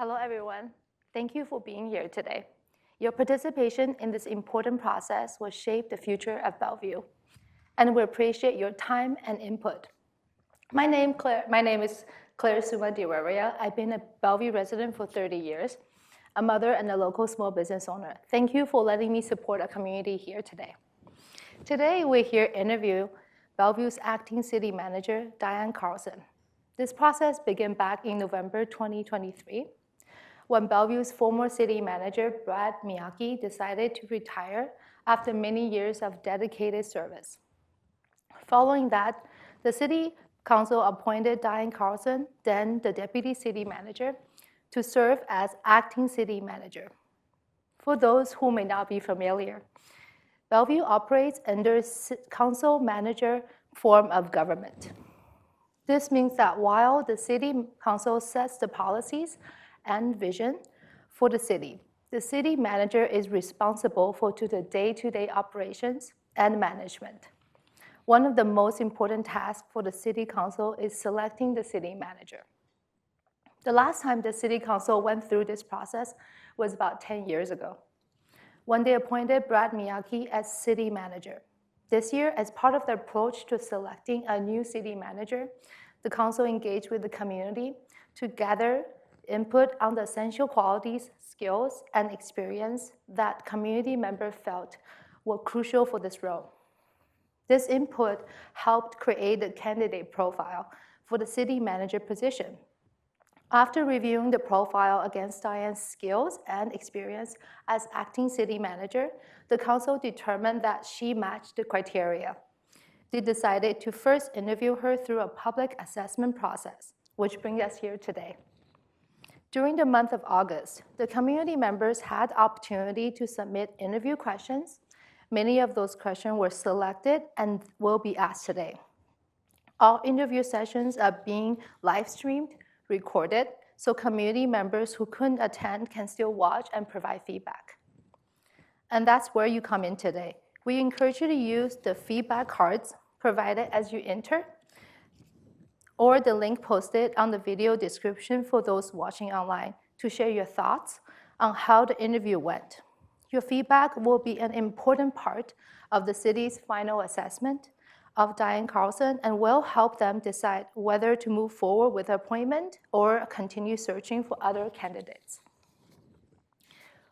Hello, everyone. Thank you for being here today. Your participation in this important process will shape the future of Bellevue, and we appreciate your time and input. My name is Claire Suma Diwaria. I've been a Bellevue resident for 30 years, a mother and a local small business owner. Thank you for letting me support our community here today. Today, we're here to interview Bellevue's acting city manager, Diane Carlson. This process began back in November 2023, when Bellevue's former city manager, Brad Miyake, decided to retire after many years of dedicated service. Following that, the city council appointed Diane Carlson, then the deputy city manager, to serve as acting city manager. For those who may not be familiar, Bellevue operates under council manager form of government. This means that while the city council sets the policies and vision for the city manager is responsible for the day-to-day operations and management. One of the most important tasks for the city council is selecting the city manager. The last time the city council went through this process was about 10 years ago, when they appointed Brad Miyake as city manager. This year, as part of the approach to selecting a new city manager, the council engaged with the community to gather input on the essential qualities, skills, and experience that community members felt were crucial for this role. This input helped create the candidate profile for the city manager position. After reviewing the profile against Diane's skills and experience as acting city manager, the council determined that she matched the criteria. They decided to first interview her through a public assessment process, which brings us here today. During the month of August, the community members had the opportunity to submit interview questions. Many of those questions were selected and will be asked today. All interview sessions are being live streamed, recorded, so community members who couldn't attend can still watch and provide feedback. And that's where you come in today. We encourage you to use the feedback cards provided as you enter, or the link posted on the video description for those watching online to share your thoughts on how the interview went. Your feedback will be an important part of the city's final assessment of Diane Carlson and will help them decide whether to move forward with the appointment or continue searching for other candidates.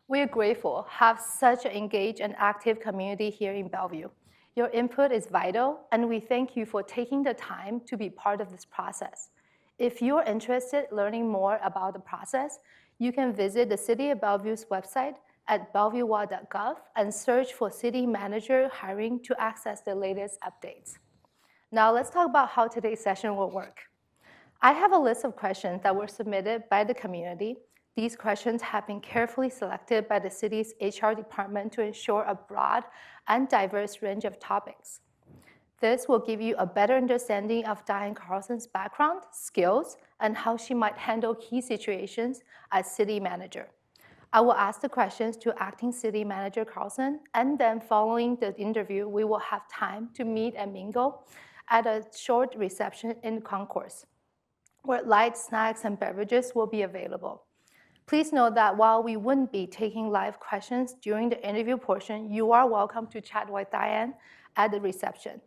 We are grateful to have such an engaged and active community here in Bellevue. Your input is vital, and we thank you for taking the time to be part of this process. If you're interested in learning more about the process, you can visit the City of Bellevue's website at bellevue.gov and search for city manager hiring to access the latest updates. Now let's talk about how today's session will work. I have a list of questions that were submitted by the community. These questions have been carefully selected by the city's HR department to ensure a broad and diverse range of topics. This will give you a better understanding of Diane Carlson's background, skills, and how she might handle key situations as city manager. I will ask the questions to acting city manager Carlson, and then following the interview, we will have time to meet and mingle at a short reception in the concourse, where light snacks and beverages will be available. Please note that while we wouldn't be taking live questions during the interview portion, you are welcome to chat with Diane at the reception.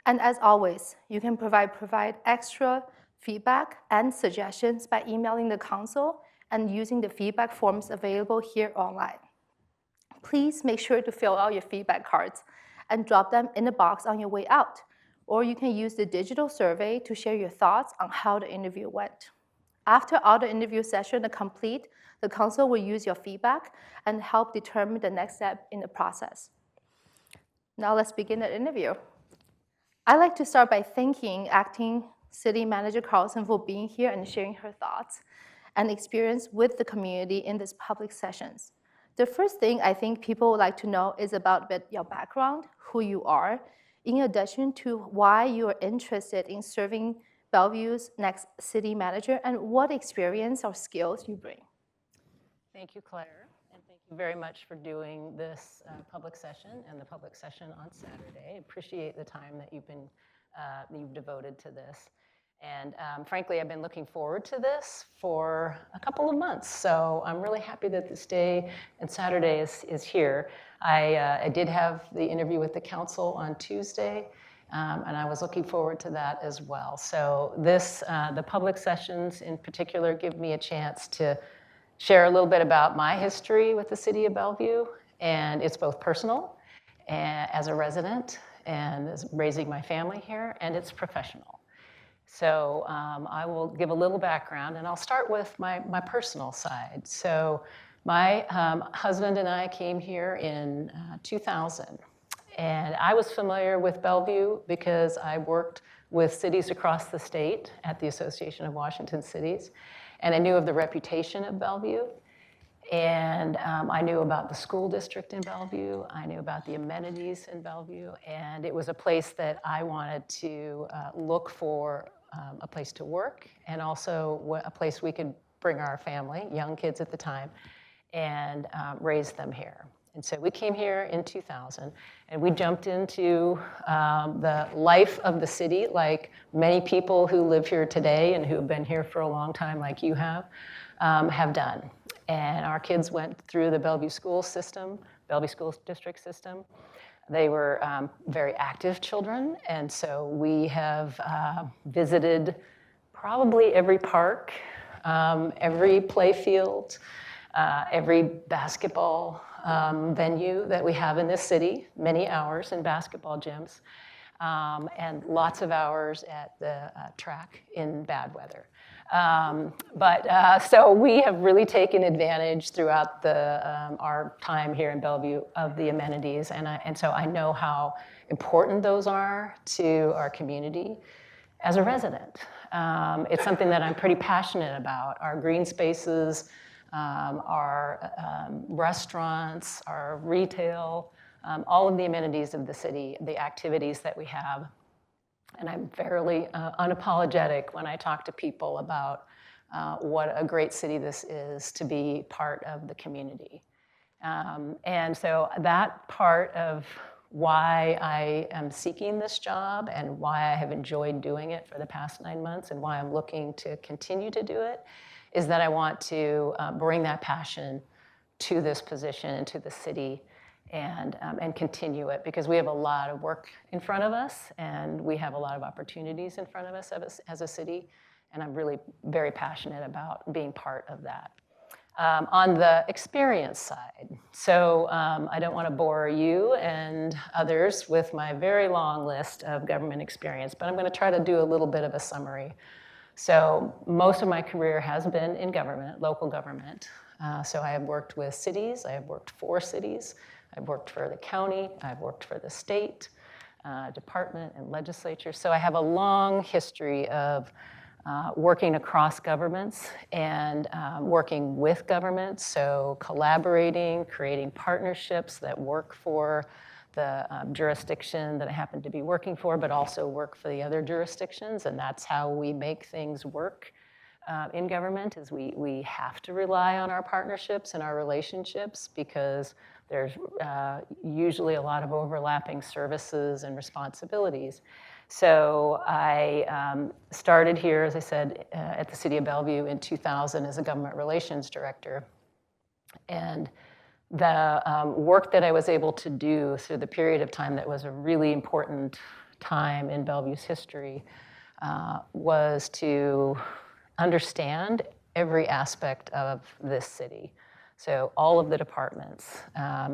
And as always, you can provide extra feedback and suggestions by emailing the council and using the feedback forms available here online. Please make sure to fill out your feedback cards and drop them in the box on your way out. Or you can use the digital survey to share your thoughts on how the interview went. After all the interview sessions are complete, the council will use your feedback and help determine the next step in the process. Now let's begin the interview. I'd like to start by thanking Acting City Manager Carlson for being here and sharing her thoughts and experience with the community in these public sessions. The first thing I think people would like to know is about your background, who you are, in addition to why you are interested in serving Bellevue's next city manager and what experience or skills you bring. Thank you, Claire, and thank you very much for doing this public session and the public session on Saturday. I appreciate the time that you've devoted to this. And frankly, I've been looking forward to this for a couple of months. So I'm really happy that this day and Saturday is here. I did have the interview with the council on Tuesday, and I was looking forward to that as well. So the public sessions in particular give me a chance to share a little bit about my history with the city of Bellevue. And it's both personal as a resident and as raising my family here, and it's professional. So I will give a little background, and I'll start with my personal side. So my husband and I came here in 2000. And I was familiar with Bellevue because I worked with cities across the state at the Association of Washington Cities. And I knew of the reputation of Bellevue. And I knew about the school district in Bellevue. I knew about the amenities in Bellevue. And it was a place that I wanted to look for a place to work, and also a place we could bring our family, young kids at the time, and raise them here. And so we came here in 2000, and we jumped into the life of the city like many people who live here today and who have been here for a long time, like you have done. And our kids went through the Bellevue school system, Bellevue School District system. They were very active children, and so we have visited probably every park, every play field, every basketball venue that we have in this city, many hours in basketball gyms, and lots of hours at the track in bad weather. So we have really taken advantage throughout our time here in Bellevue of the amenities, and so I know how important those are to our community as a resident. It's something that I'm pretty passionate about. Our green spaces, our restaurants, our retail, all of the amenities of the city, the activities that we have. And I'm fairly unapologetic when I talk to people about what a great city this is to be part of the community. And so that part of why I am seeking this job and why I have enjoyed doing it for the past 9 months and why I'm looking to continue to do it is that I want to bring that passion to this position and to the city and continue it, because we have a lot of work in front of us and we have a lot of opportunities in front of us as a city, and I'm really very passionate about being part of that. On the experience side, so I don't want to bore you and others with my very long list of government experience, but I'm going to try to do a little bit of a summary. So most of my career has been in government, local government. So I have worked with cities, I have worked for cities, I've worked for the county, I've worked for the state, department, and legislature. So I have a long history of working across governments and working with governments, so collaborating, creating partnerships that work for the jurisdiction that I happen to be working for, but also work for the other jurisdictions, and that's how we make things work in government, is we have to rely on our partnerships and our relationships, because there's usually a lot of overlapping services and responsibilities. So I started here, as I said, at the City of Bellevue in 2000 as a government relations director. And the work that I was able to do through the period of time that was a really important time in Bellevue's history was to understand every aspect of this city. So all of the departments,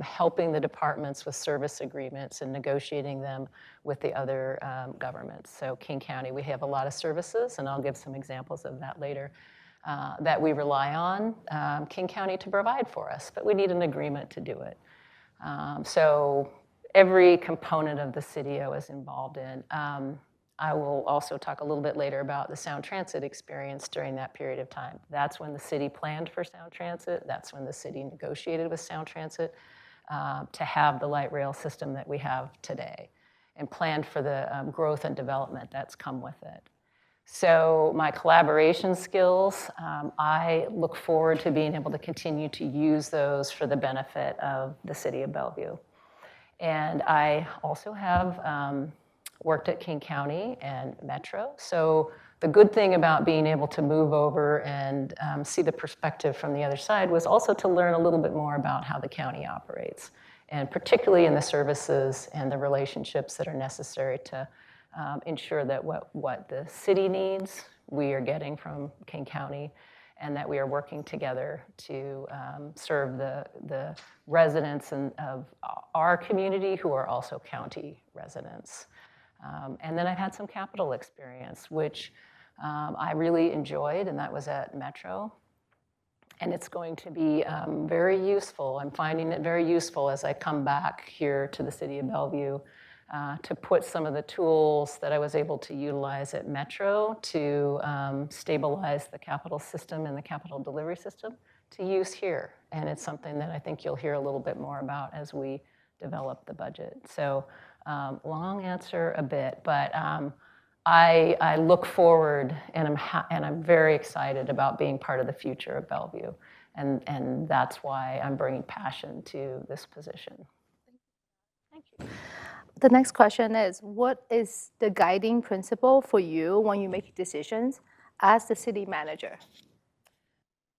helping the departments with service agreements and negotiating them with the other governments. So King County, we have a lot of services, and I'll give some examples of that later, that we rely on King County to provide for us, but we need an agreement to do it. So every component of the city I was involved in. I will also talk a little bit later about the Sound Transit experience during that period of time. That's when the city planned for Sound Transit. That's when the city negotiated with Sound Transit to have the light rail system that we have today, and planned for the growth and development that's come with it. So my collaboration skills, I look forward to being able to continue to use those for the benefit of the city of Bellevue. And I also have worked at King County and Metro. So the good thing about being able to move over and see the perspective from the other side was also to learn a little bit more about how the county operates, and particularly in the services and the relationships that are necessary to ensure that what the city needs, we are getting from King County, and that we are working together to serve the residents of our community who are also county residents. And then I've had some capital experience, which I really enjoyed, and that was at Metro. And it's going to be very useful. I'm finding it very useful as I come back here to the city of Bellevue to put some of the tools that I was able to utilize at Metro to stabilize the capital system and the capital delivery system to use here. And it's something that I think you'll hear a little bit more about as we develop the budget. So long answer a bit, but I look forward, and I'm very excited about being part of the future of Bellevue, and that's why I'm bringing passion to this position. Thank you. The next question is, what is the guiding principle for you when you make decisions as the city manager?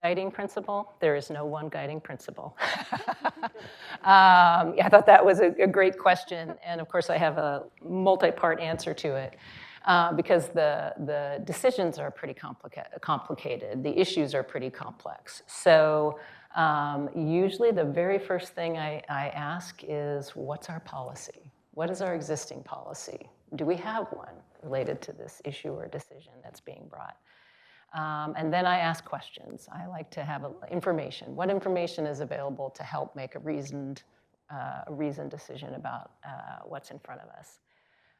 Guiding principle? There is no one guiding principle. I thought that was a great question, and of course I have a multi-part answer to it. Because the decisions are pretty complicated. The issues are pretty complex. So usually the very first thing I ask is, what's our policy? What is our existing policy? Do we have one related to this issue or decision that's being brought? And then I ask questions. I like to have information. What information is available to help make a reasoned decision about what's in front of us?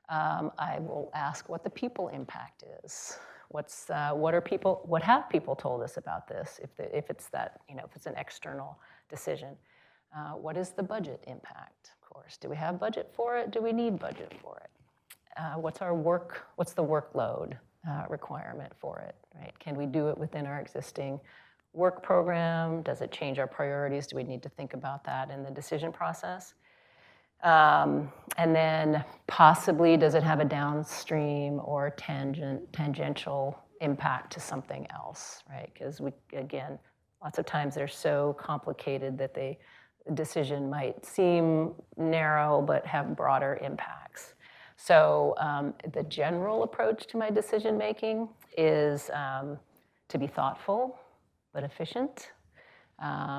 I will ask what the people impact is. What have people told us about this? If it's that, if it's an external decision, what is the budget impact? Of course, do we have budget for it? Do we need budget for it? What's the workload requirement for it? Right? Can we do it within our existing work program? Does it change our priorities? Do we need to think about that in the decision process? And then possibly, does it have a downstream or tangential impact to something else, right? Because again, lots of times they're so complicated that the decision might seem narrow but have broader impacts. So the general approach to my decision making is to be thoughtful but efficient,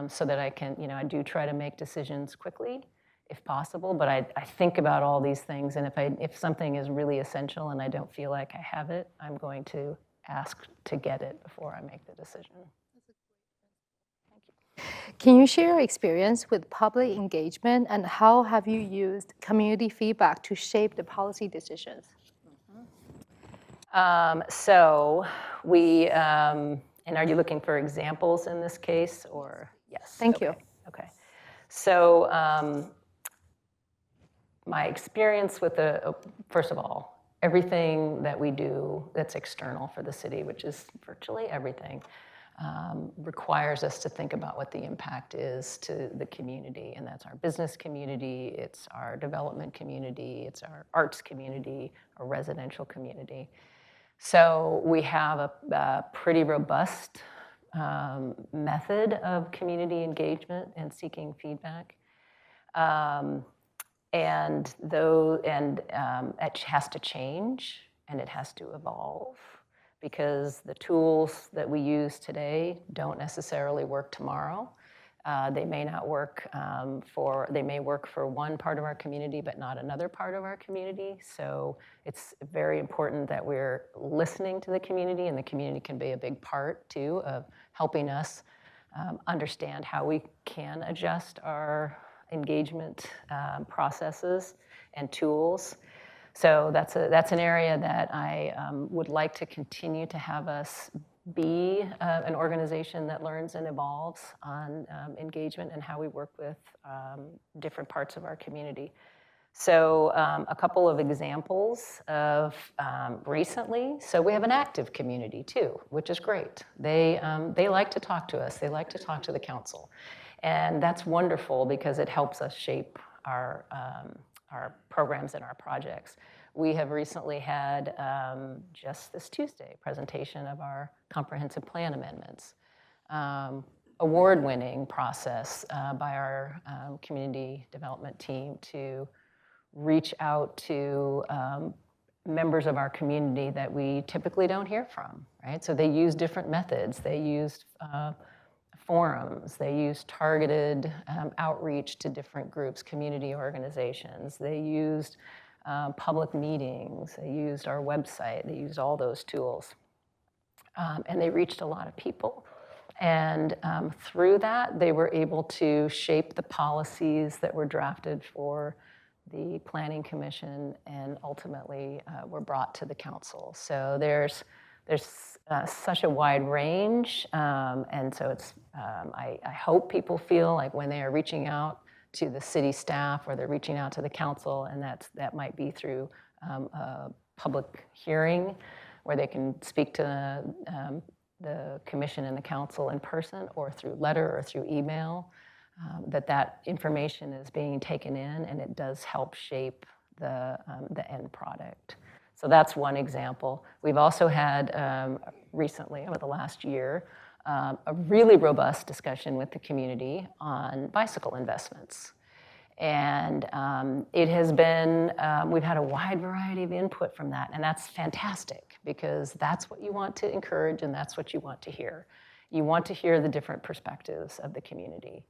so that I can, I do try to make decisions quickly, if possible, but I think about all these things, and if something is really essential and I don't feel like I have it, I'm going to ask to get it before I make the decision. Thank you. Can you share your experience with public engagement, and how have you used community feedback to shape the policy decisions? So we, and are you looking for examples in this case, or? Yes. Thank you. Okay. So my experience with first of all, everything that we do that's external for the city, which is virtually everything, requires us to think about what the impact is to the community, and that's our business community, it's our development community, it's our arts community, our residential community. So we have a pretty robust method of community engagement and seeking feedback. And it has to change, and it has to evolve, because the tools that we use today don't necessarily work tomorrow. They may not work they may work for one part of our community, but not another part of our community. So it's very important that we're listening to the community, and the community can be a big part too of helping us understand how we can adjust our engagement processes and tools. So that's an area that I would like to continue to have us be an organization that learns and evolves on engagement and how we work with different parts of our community. So a couple of examples of recently. So we have an active community too, which is great. They like to talk to us. They like to talk to the council. And that's wonderful because it helps us shape our programs and our projects. We have recently had, just this Tuesday, presentation of our comprehensive plan amendments. Award-winning process by our community development team to reach out to members of our community that we typically don't hear from, right? So they use different methods. They used forums. They used targeted outreach to different groups, community organizations. They used public meetings. They used our website. They used all those tools. And they reached a lot of people. And through that, they were able to shape the policies that were drafted for the Planning Commission and ultimately were brought to the council. So there's such a wide range, and so it's, I hope people feel like when they are reaching out to the city staff or they're reaching out to the council, and that might be through a public hearing where they can speak to the commission and the council in person or through letter or through email, that information is being taken in and it does help shape the end product. So that's one example. We've also had recently, over the last year, a really robust discussion with the community on bicycle investments. And it has been, we've had a wide variety of input from that, and that's fantastic because that's what you want to encourage and that's what you want to hear. You want to hear the different perspectives of the community.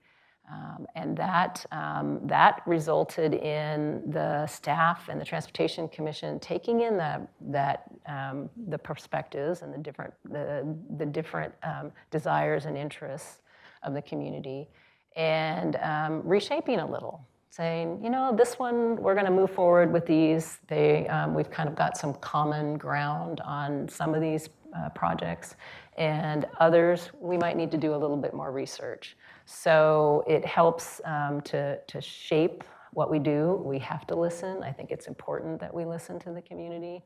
And that resulted in the staff and the Transportation Commission taking in the perspectives and the different desires and interests of the community, and reshaping a little, saying, you know, this one we're going to move forward with these. We've kind of got some common ground on some of these projects, and others we might need to do a little bit more research. So it helps to shape what we do. We have to listen. I think it's important that we listen to the community,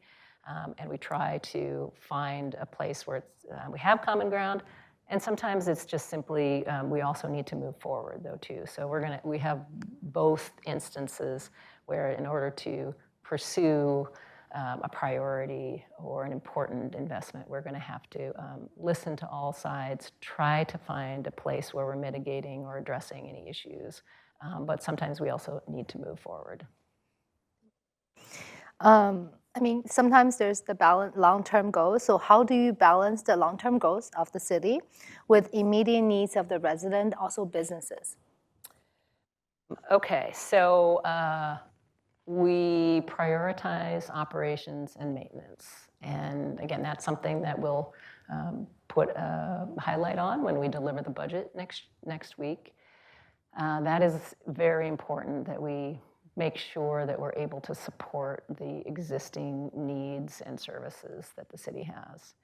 and we try to find a place where we have common ground. And sometimes it's just simply we also need to move forward though too. So we have both instances where in order to pursue a priority or an important investment, we're going to have to listen to all sides, try to find a place where we're mitigating or addressing any issues. But sometimes we also need to move forward. I mean, sometimes there's the long-term goals. So how do you balance the long-term goals of the city with immediate needs of the resident, also businesses? Okay, so we prioritize operations and maintenance. And again, that's something that we'll put a highlight on when we deliver the budget next week. That is very important that we make sure that we're able to support the existing needs and services that the city has.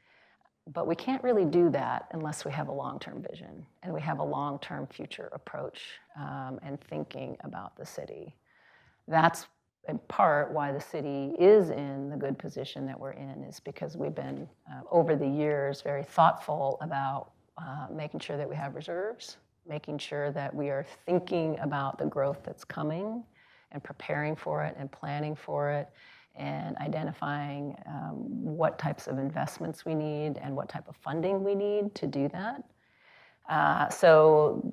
But we can't really do that unless we have a long-term vision and we have a long-term future approach and thinking about the city. That's in part why the city is in the good position that we're in, is because we've been, over the years, very thoughtful about making sure that we have reserves, making sure that we are thinking about the growth that's coming and preparing for it and planning for it and identifying what types of investments we need and what type of funding we need to do that. So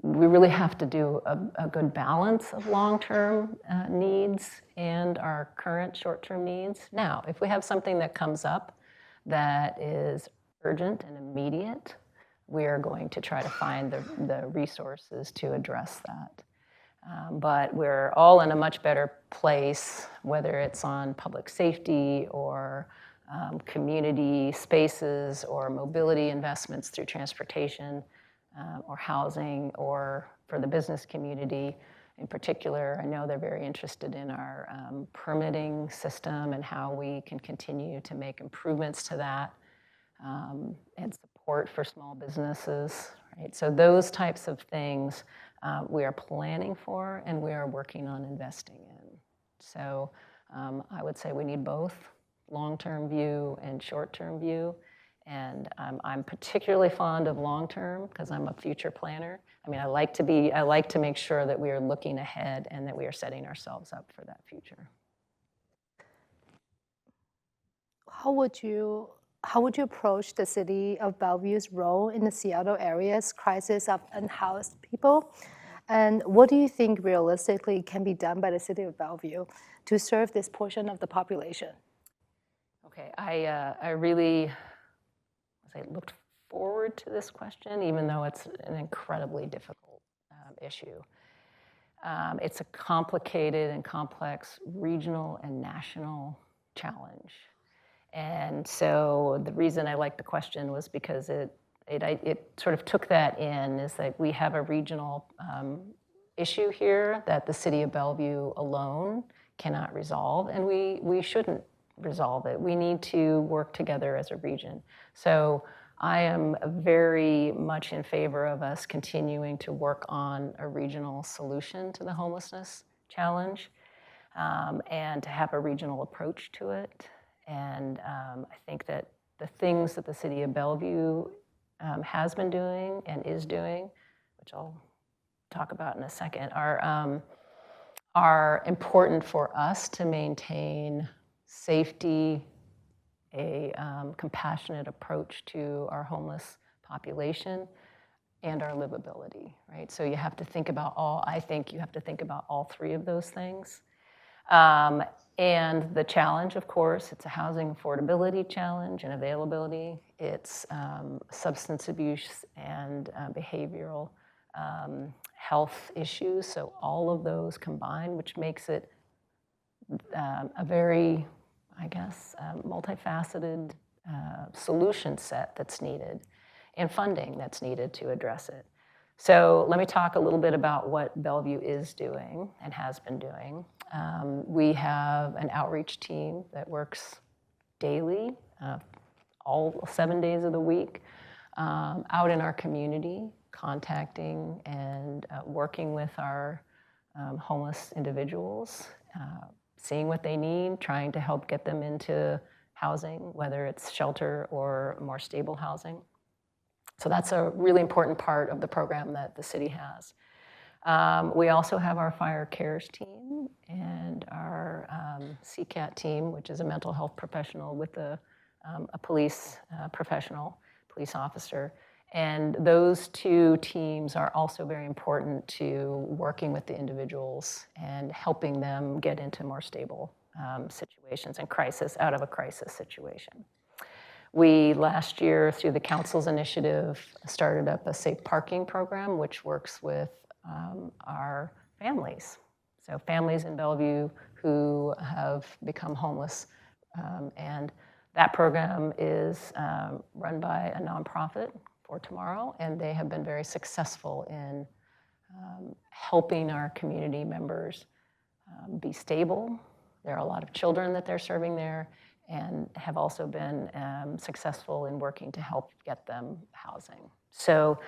we really have to do a good balance of long-term needs and our current short-term needs. Now, if we have something that comes up that is urgent and immediate, we are going to try to find the resources to address that. But we're all in a much better place, whether it's on public safety or community spaces or mobility investments through transportation or housing, or for the business community in particular. I know they're very interested in our permitting system and how we can continue to make improvements to that and support for small businesses. Right? So those types of things we are planning for and we are working on investing in. So I would say we need both long-term view and short-term view. And I'm particularly fond of long-term because I'm a future planner. I mean, I like to make sure that we are looking ahead and that we are setting ourselves up for that future. How would you approach the city of Bellevue's role in the Seattle area's crisis of unhoused people? And what do you think realistically can be done by the city of Bellevue to serve this portion of the population? Okay, I really looked forward to this question, even though it's an incredibly difficult issue. It's a complicated and complex regional and national challenge. And so the reason I liked the question was because it sort of took that in, is that we have a regional issue here that the city of Bellevue alone cannot resolve, and we shouldn't resolve it. We need to work together as a region. So I am very much in favor of us continuing to work on a regional solution to the homelessness challenge, and to have a regional approach to it. And I think that the things that the city of Bellevue has been doing and is doing, which I'll talk about in a second, are important for us to maintain safety, a compassionate approach to our homeless population, and our livability, right? So you have to think about I think you have to think about all three of those things. And the challenge, of course, it's a housing affordability challenge and availability. It's substance abuse and behavioral health issues. So all of those combined, which makes it a very, I guess, multifaceted solution set that's needed and funding that's needed to address it. So let me talk a little bit about what Bellevue is doing and has been doing. We have an outreach team that works daily, all 7 days of the week, out in our community, contacting and working with our homeless individuals, seeing what they need, trying to help get them into housing, whether it's shelter or more stable housing. So that's a really important part of the program that the city has. We also have our fire cares team and our CCAT team, which is a mental health professional with a police professional, police officer. And those two teams are also very important to working with the individuals and helping them get into more stable situations and out of a crisis situation. We, last year, through the council's initiative, started up a safe parking program, which works with our families. So families in Bellevue who have become homeless. And that program is run by a nonprofit, For Tomorrow, and they have been very successful in helping our community members be stable. There are a lot of children that they're serving there, and have also been successful in working to help get them housing. So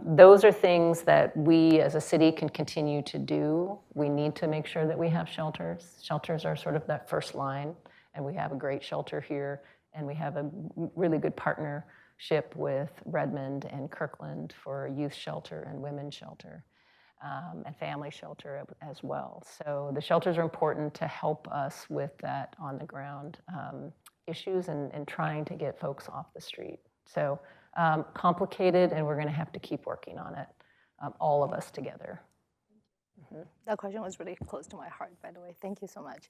those are things that we as a city can continue to do. We need to make sure that we have shelters. Shelters are sort of that first line, and we have a great shelter here, and we have a really good partnership with Redmond and Kirkland for youth shelter and women's shelter. And family shelter as well. So the shelters are important to help us with that on the ground issues and trying to get folks off the street. So complicated, and we're going to have to keep working on it, all of us together. Mm-hmm. That question was really close to my heart, by the way. Thank you so much.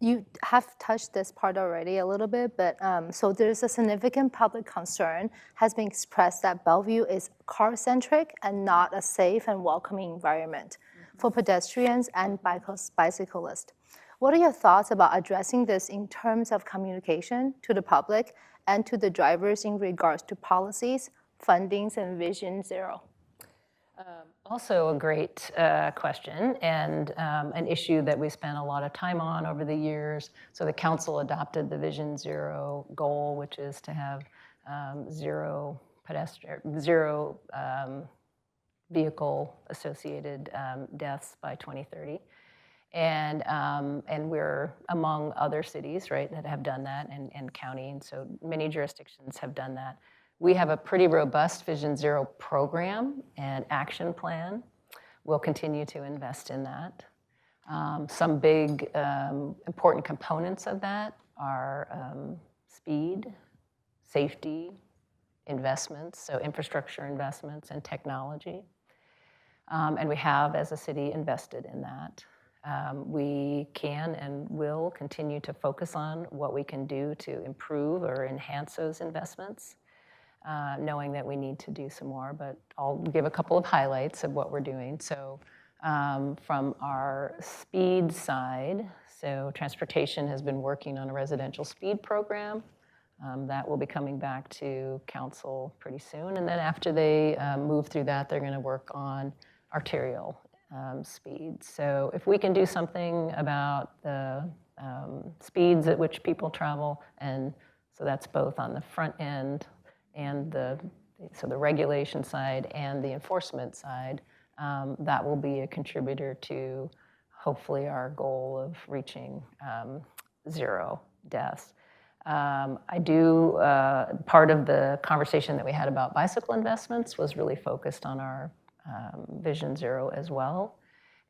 You have touched this part already a little bit, but so there's a significant public concern has been expressed that Bellevue is car-centric and not a safe and welcoming environment for pedestrians and bicyclists. What are your thoughts about addressing this in terms of communication to the public and to the drivers in regards to policies, fundings, and Vision Zero? Also a great question, and an issue that we spent a lot of time on over the years. So the council adopted the Vision Zero goal, which is to have zero vehicle-associated deaths by 2030. And we're among other cities, right, that have done that, and county, and so many jurisdictions have done that. We have a pretty robust Vision Zero program and action plan. We'll continue to invest in that. Some big important components of that are speed, safety, investments, so infrastructure investments and technology. And we have, as a city, invested in that. We can and will continue to focus on what we can do to improve or enhance those investments, knowing that we need to do some more, but I'll give a couple of highlights of what we're doing. So from our speed side, so transportation has been working on a residential speed program. That will be coming back to council pretty soon. And then after they move through that, they're going to work on arterial speed. So if we can do something about the speeds at which people travel, and so that's both on the front end and the regulation side and the enforcement side, that will be a contributor to hopefully our goal of reaching 0 deaths. Part of the conversation that we had about bicycle investments was really focused on our Vision Zero as well.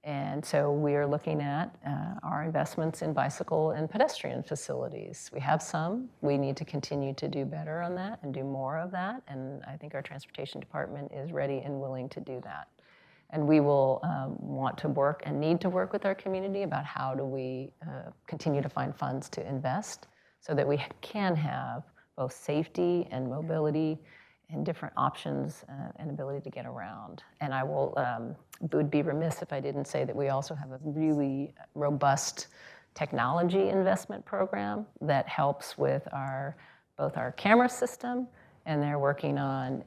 And so we are looking at our investments in bicycle and pedestrian facilities. We have some. We need to continue to do better on that and do more of that. And I think our transportation department is ready and willing to do that. And we will want to work and need to work with our community about how do we continue to find funds to invest so that we can have both safety and mobility and different options and ability to get around. And I would be remiss if I didn't say that we also have a really robust technology investment program that helps with both our camera system, and they're working on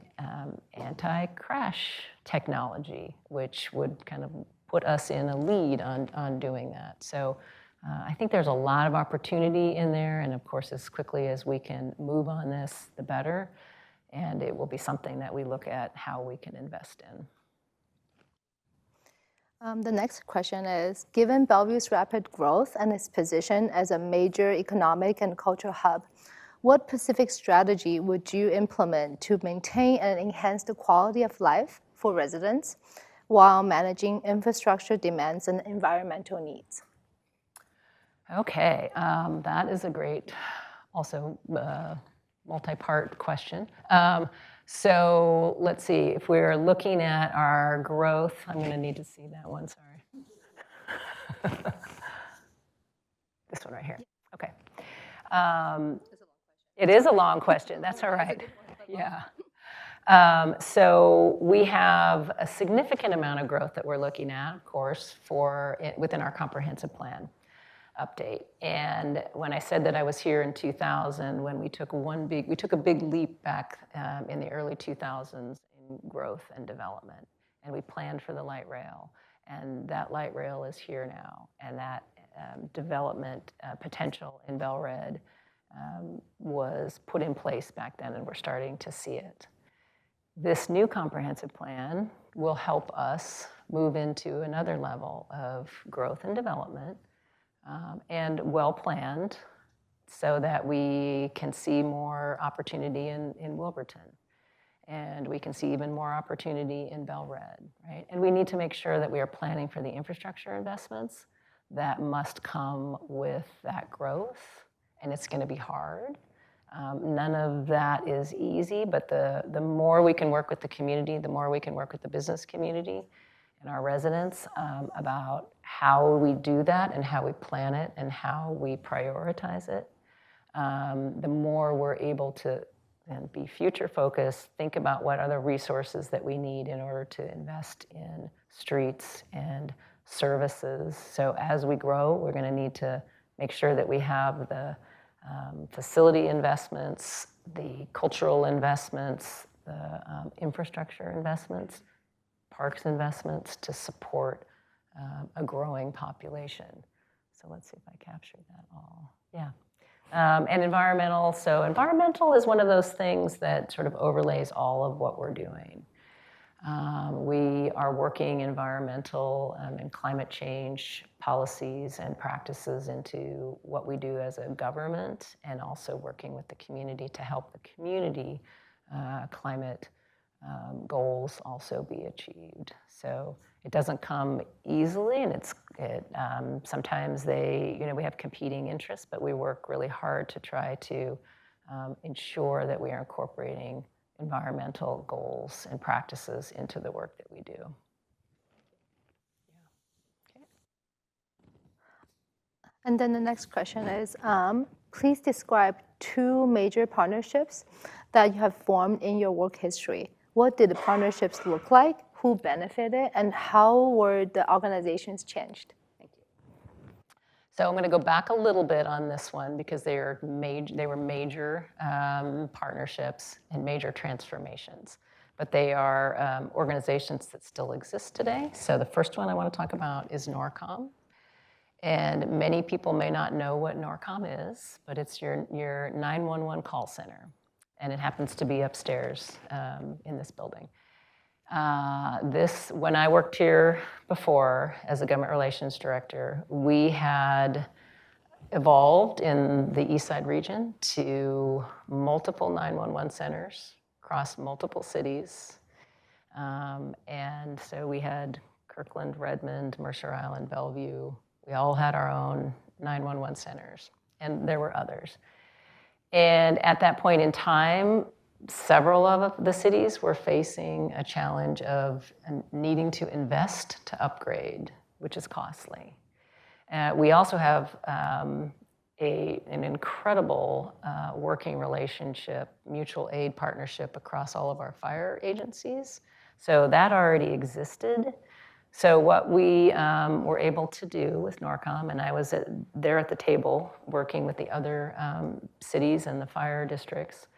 anti-crash technology, which would kind of put us in a lead on doing that. So I think there's a lot of opportunity in there, and of course, as quickly as we can move on this, the better. And it will be something that we look at how we can invest in. The next question is, given Bellevue's rapid growth and its position as a major economic and cultural hub, what specific strategy would you implement to maintain and enhance the quality of life for residents while managing infrastructure demands and environmental needs? Okay, that is a great, also multi-part question. So let's see, if we're looking at our growth, I'm going to need to see that one, sorry. This one right here, okay. It is a long question, that's all right. Yeah. So we have a significant amount of growth that we're looking at, of course, within our comprehensive plan update. And when I said that I was here in 2000, when we took a big leap back in the early 2000s in growth and development, and we planned for the light rail, and that light rail is here now, and that development potential in Bel-Red was put in place back then, and we're starting to see it. This new comprehensive plan will help us move into another level of growth and development, and well-planned, so that we can see more opportunity in Wilburton. And we can see even more opportunity in Bel-Red, right? And we need to make sure that we are planning for the infrastructure investments that must come with that growth, and it's going to be hard. None of that is easy, but the more we can work with the community, the more we can work with the business community and our residents about how we do that and how we plan it and how we prioritize it, the more we're able to be future focused, think about what other resources that we need in order to invest in streets and services. So as we grow, we're going to need to make sure that we have the facility investments, the cultural investments, the infrastructure investments, parks investments to support a growing population. So let's see if I captured that all. Yeah. And environmental. So environmental is one of those things that sort of overlays all of what we're doing. We are working environmental and climate change policies and practices into what we do as a government, and also working with the community to help the community climate goals also be achieved. So it doesn't come easily, and sometimes we have competing interests, but we work really hard to try to ensure that we are incorporating environmental goals and practices into the work that we do. Yeah. Okay. And then the next question is, please describe 2 major partnerships that you have formed in your work history. What did the partnerships look like? Who benefited? And how were the organizations changed? Thank you. So I'm going to go back a little bit on this one because they were major partnerships and major transformations. But they are organizations that still exist today. So the first one I want to talk about is NORCOM. And many people may not know what NORCOM is, but it's your 911 call center. And it happens to be upstairs in this building. When I worked here before as a government relations director, we had evolved in the East Side region to multiple 911 centers across multiple cities. And so we had Kirkland, Redmond, Mercer Island, Bellevue. We all had our own 911 centers, and there were others. And at that point in time, several of the cities were facing a challenge of needing to invest to upgrade, which is costly. We also have an incredible working relationship, mutual aid partnership across all of our fire agencies. So that already existed. So what we were able to do with NORCOM, and I was there at the table working with the other cities and the fire districts,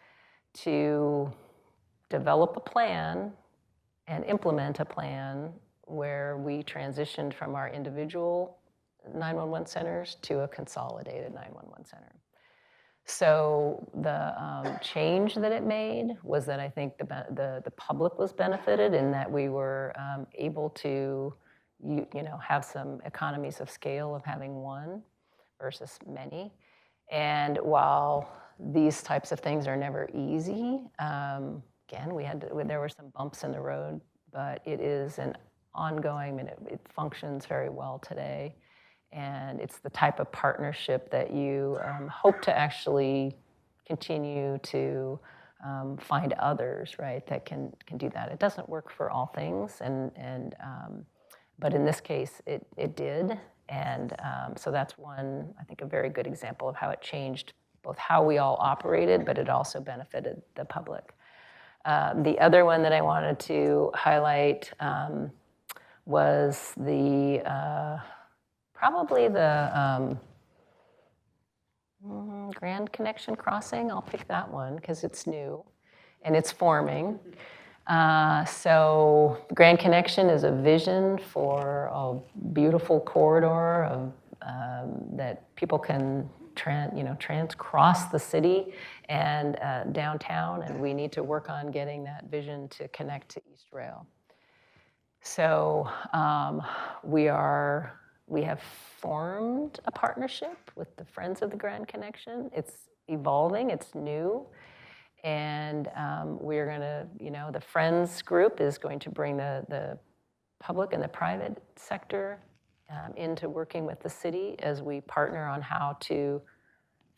to develop a plan and implement a plan where we transitioned from our individual 911 centers to a consolidated 911 center. So the change that it made was that I think the public was benefited in that we were able to have some economies of scale of having one versus many. And while these types of things are never easy, again, there were some bumps in the road, but it is an ongoing, and it functions very well today. And it's the type of partnership that you hope to actually continue to find others, right, that can do that. It doesn't work for all things, but in this case, it did. And so that's one, I think, a very good example of how it changed both how we all operated, but it also benefited the public. The other one that I wanted to highlight was probably the Grand Connection Crossing. I'll pick that one because it's new and it's forming. So the Grand Connection is a vision for a beautiful corridor that people can cross the city and downtown, and we need to work on getting that vision to connect to East Rail. So we have formed a partnership with the Friends of the Grand Connection. It's evolving, it's new, and we're gonna, the Friends group is going to bring the public and the private sector into working with the city as we partner on how to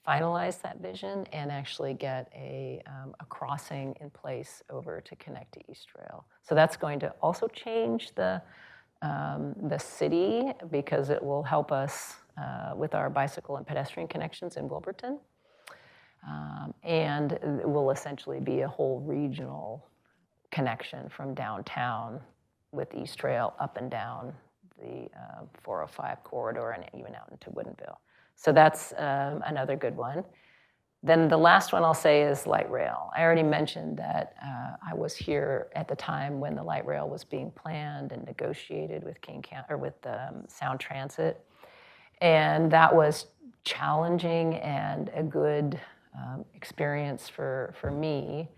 finalize that vision and actually get a crossing in place over to connect to East Rail. So that's going to also change the city because it will help us with our bicycle and pedestrian connections in Wilburton. And it will essentially be a whole regional connection from downtown with East Rail up and down the 405 corridor and even out into Woodinville. So that's another good one. Then the last one I'll say is light rail. I already mentioned that I was here at the time when the light rail was being planned and negotiated with Sound Transit, and that was challenging and a good experience for me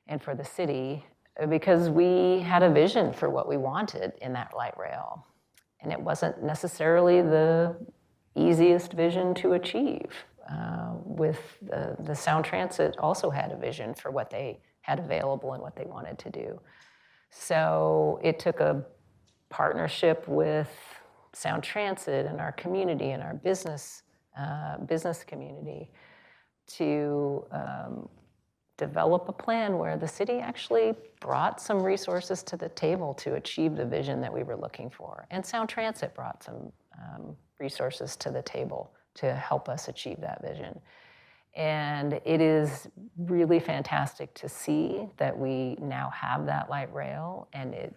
and for the city because we had a vision for what we wanted in that light rail. And it wasn't necessarily the easiest vision to achieve. With the Sound Transit also had a vision for what they had available and what they wanted to do. So it took a partnership with Sound Transit and our community and our business community to develop a plan where the city actually brought some resources to the table to achieve the vision that we were looking for. And Sound Transit brought some resources to the table to help us achieve that vision. And it is really fantastic to see that we now have that light rail, and it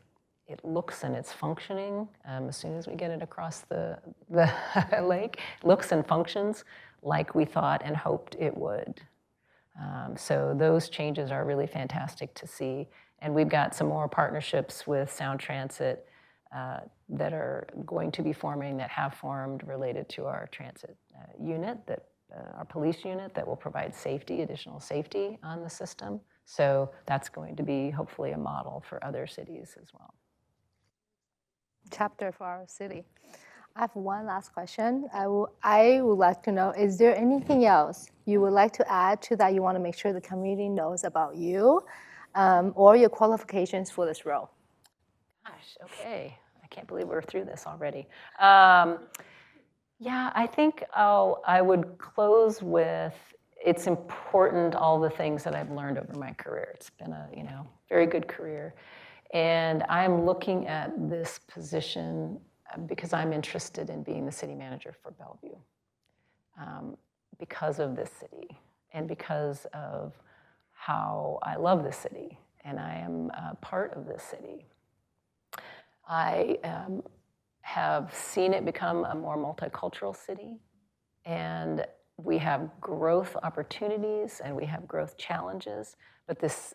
looks and it's functioning as soon as we get it across the lake. It looks and functions like we thought and hoped it would. So those changes are really fantastic to see. And we've got some more partnerships with Sound Transit that are going to be forming, that have formed, related to our transit unit, our police unit, that will provide safety, additional safety on the system. So that's going to be hopefully a model for other cities as well. Chapter for our city. I have one last question. I would like to know, is there anything else you would like to add to that you want to make sure the community knows about you or your qualifications for this role? Gosh, okay. I can't believe we're through this already. Yeah, I think I would close with, it's important, all the things that I've learned over my career. It's been a very good career. And I'm looking at this position because I'm interested in being the city manager for Bellevue, because of this city and because of how I love this city and I am a part of this city. I have seen it become a more multicultural city, and we have growth opportunities and we have growth challenges, but this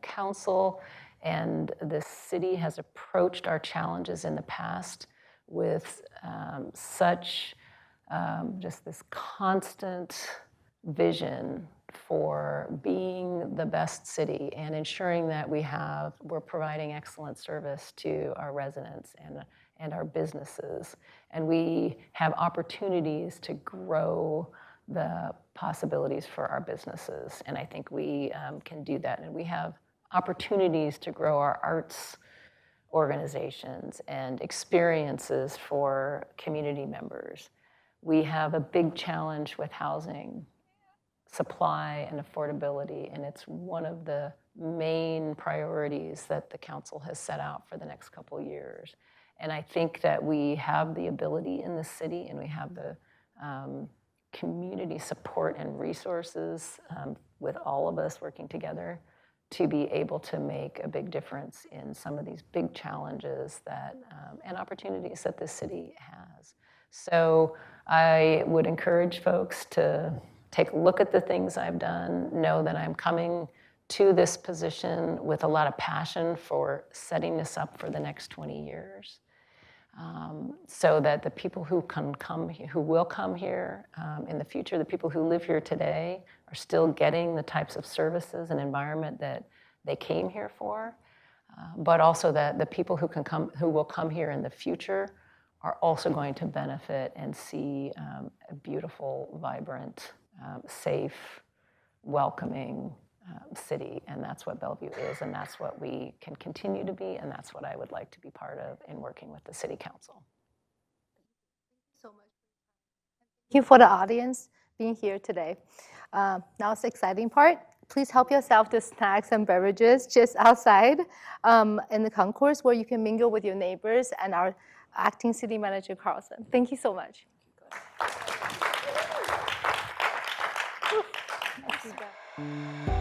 council and this city has approached our challenges in the past with such just this constant vision for being the best city and ensuring that we're providing excellent service to our residents and our businesses. And we have opportunities to grow the possibilities for our businesses. And I think we can do that. And we have opportunities to grow our arts organizations and experiences for community members. We have a big challenge with housing supply and affordability, and it's one of the main priorities that the council has set out for the next couple of years. And I think that we have the ability in the city, and we have the community support and resources with all of us working together to be able to make a big difference in some of these big challenges that and opportunities that this city has. So I would encourage folks to take a look at the things I've done, know that I'm coming to this position with a lot of passion for setting this up for the next 20 years. So that the people who will come here in the future, the people who live here today, are still getting the types of services and environment that they came here for, but also that the people who will come here in the future are also going to benefit and see a beautiful, vibrant, safe, welcoming city. And that's what Bellevue is, and that's what we can continue to be, and that's what I would like to be part of in working with the City Council. So much. Thank you for the audience being here today. Now it's the exciting part. Please help yourself to snacks and beverages just outside in the concourse where you can mingle with your neighbors and our acting city manager, Carlson. Thank you so much. Thank you.